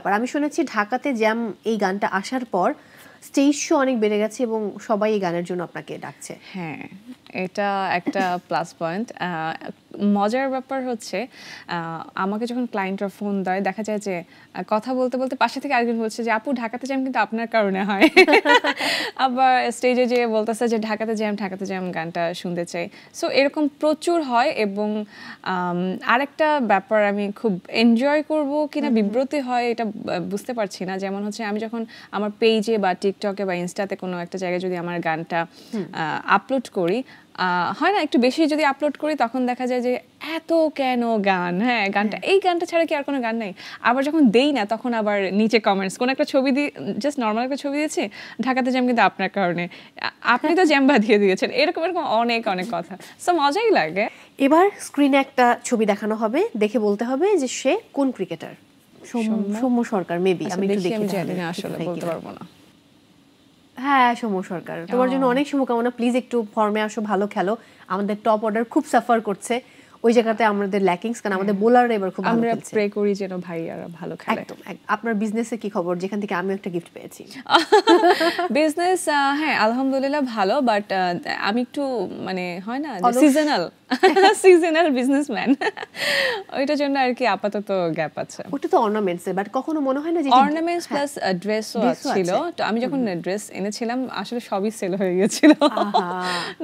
আর আমি শুনেছি ঢাকাতে জ্যাম এই গানটা আসার পর স্টেজ শো অনেক বেড়ে গেছে এবং সবাই এই গানের জন্য আপনাকে ডাকছে। হ্যাঁ, এটা একটা প্লাস পয়েন্ট। মজার ব্যাপার হচ্ছে আমাকে যখন ক্লায়েন্টরা ফোন দেয় দেখা যায় যে কথা বলতে বলতে পাশে থেকে আরেকজন বলছে যে আপু ঢাকাতে জ্যাম কিন্তু আপনার কারণে হয়। আবার স্টেজে যেয়ে বলতেছে যে ঢাকাতে জ্যাম গানটা শুনতে চাই। সো এরকম প্রচুর হয় এবং আরেকটা ব্যাপার আমি খুব এনজয় করব কিনা বিব্রতি হয় এটা বুঝতে পারছি না। যেমন হচ্ছে আমি যখন আমার পেজে বা টিকটকে বা ইনস্টাতে কোনো একটা জায়গায় যদি আমার গানটা আপলোড করি, হয় না একটু বেশি যদি আপলোড করি তখন দেখা যায় যে এত কেন গান, হ্যাঁ গানটা এই গানটা ছাড়া কি আর কোনো গান নেই। আবার যখন দেই না তখন আবার নিচে কমেন্টস, কোনো একটা ছবি দিই, জাস্ট নর্মাল একটা ছবি দিয়েছি, ঢাকাতে জ্যাম কিন্তু আপনার কারণে, আপনি তো জ্যাম বাঁধিয়ে দিয়েছেন, এরকম এরকম অনেক অনেক কথা। সো মজাই লাগে। এবার স্ক্রিনে একটা ছবি দেখানো হবে, দেখে বলতে হবে যে সে কোন ক্রিকেটার। সৌম্য সরকার মেবি, আমি একটু দেখি, জানি না আসলে বলতে পারবো না। হ্যাঁ সৌম্য সরকার, তোমার জন্য অনেক শুভকামনা। প্লিজ একটু ফর্মে আসো, ভালো খেলো। আমাদের টপ অর্ডার খুব সাফার করছে ওই জায়গাতে, আমাদের ল্যাকিংস, কারণ আমাদের বোলাররা এবার খুব ভালো খেলছে। আমরা প্রে করি যেন ভাইয়ারা ভালো খেলে। একদম। আপনার বিজনেসে কি খবর, যেখান থেকে আমি একটা গিফট পেয়েছি? বিজনেস হ্যাঁ আলহামদুলিল্লাহ ভালো, বাট আমি একটু মানে হয় না সিজনাল বিজনেসম্যান, ওইটার জন্য আর কি আপাতত গ্যাপ আছে। ওটা তো অর্নামেন্টস, বাট কখনো মনে হয় না যে অর্নামেন্টস প্লাস ড্রেসও ছিল, তো আমি যখন ড্রেস এনেছিলাম আসলে সবই সেল হয়ে গিয়েছিল।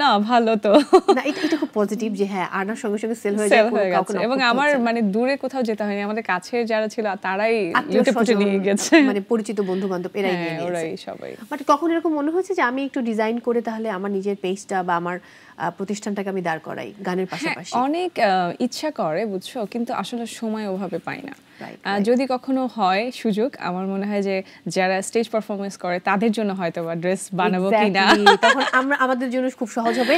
না ভালো তো, না এটা খুব পজিটিভ যে হ্যাঁ আনার সঙ্গে সঙ্গে সেল হয়ে গেছে। এবং আমার মানে দূরে কোথাও যেতে হয়নি, আমাদের কাছের যারা ছিল তারাই লুটে নিয়ে গেছে, মানে পরিচিত বন্ধু বান্ধব এরাই নিয়ে গেছে, ওরাই সবাই। বাট কখন এরকম মনে হয়েছে যে আমি একটু ডিজাইন করে তাহলে আমার নিজের পেজটা বা আমার প্রতিষ্ঠানটাকে আমি দাঁড় করাই গানের পাশাপাশি? অনেক ইচ্ছা করে বুঝছো, কিন্তু আসলে সময় ওভাবে পাই না। যদি কখনো হয় সুযোগ, আমার মনে হয় যে যারা স্টেজ পারফরমেন্স করে তাদের জন্য হয়তো বা ড্রেস বানাবো কিনা, তখন আমাদের জন্য খুব সহজ হবে।